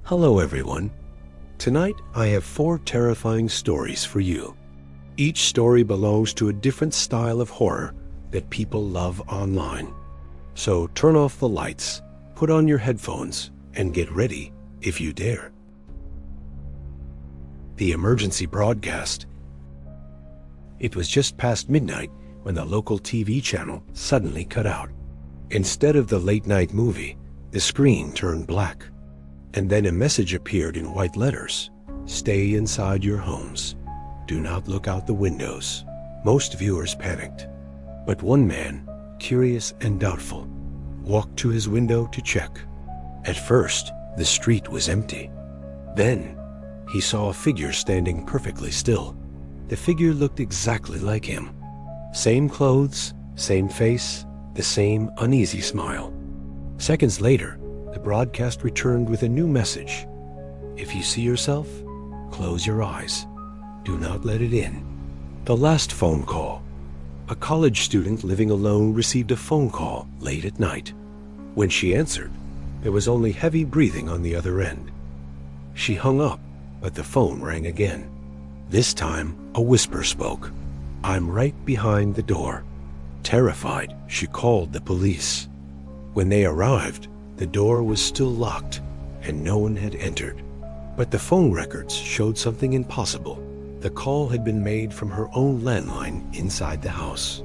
Hello everyone. Tonight I have 4 terrifying stories for you. Each story belongs to a different style of horror that people love online. So turn off the lights, put on your headphones, and get ready if you dare. The emergency broadcast. It was just past midnight when the local TV channel suddenly cut out. Instead of the late-night movie, the screen turned black. And then a message appeared in white letters. Stay inside your homes. Do not look out the windows. Most viewers panicked. But one man, curious and doubtful, walked to his window to check. At first, the street was empty. Then, he saw a figure standing perfectly still. The figure looked exactly like him. Same clothes, same face, the same uneasy smile. Seconds later, the broadcast returned with a new message. If you see yourself, close your eyes. Do not let it in. The last phone call. A college student living alone received a phone call late at night. When she answered, there was only heavy breathing on the other end. She hung up, but the phone rang again. This time, a whisper spoke. I'm right behind the door. Terrified, she called the police. When they arrived, the door was still locked, and no one had entered. But the phone records showed something impossible. The call had been made from her own landline inside the house.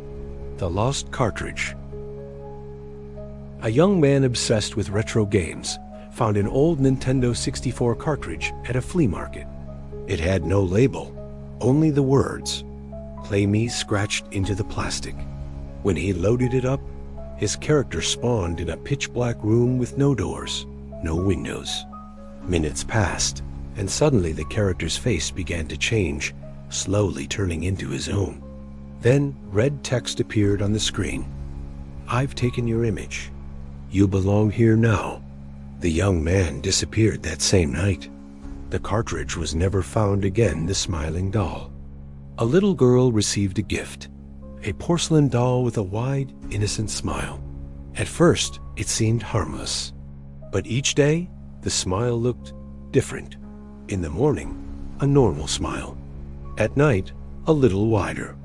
The lost cartridge. A young man obsessed with retro games found an old Nintendo 64 cartridge at a flea market. It had no label, only the words, "Play me," scratched into the plastic. When he loaded it up, his character spawned in a pitch-black room with no doors, no windows. Minutes passed, and suddenly the character's face began to change, slowly turning into his own. Then red text appeared on the screen. I've taken your image. You belong here now. The young man disappeared that same night. The cartridge was never found again. The smiling doll. A little girl received a gift. A porcelain doll with a wide, innocent smile. At first, it seemed harmless. But each day, the smile looked different. In the morning, a normal smile. At night, a little wider.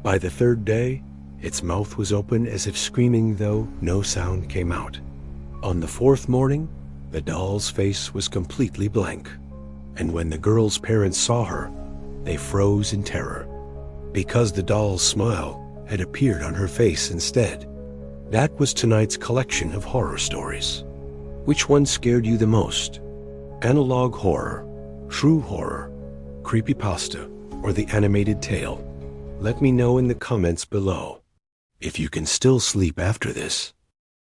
By the 3rd day, its mouth was open as if screaming, though no sound came out. On the 4th morning, the doll's face was completely blank. And when the girl's parents saw her, they froze in terror. Because the doll's smile had appeared on her face instead. That was tonight's collection of horror stories. Which one scared you the most? Analog horror, true horror, creepypasta, or the animated tale? Let me know in the comments below. If you can still sleep after this,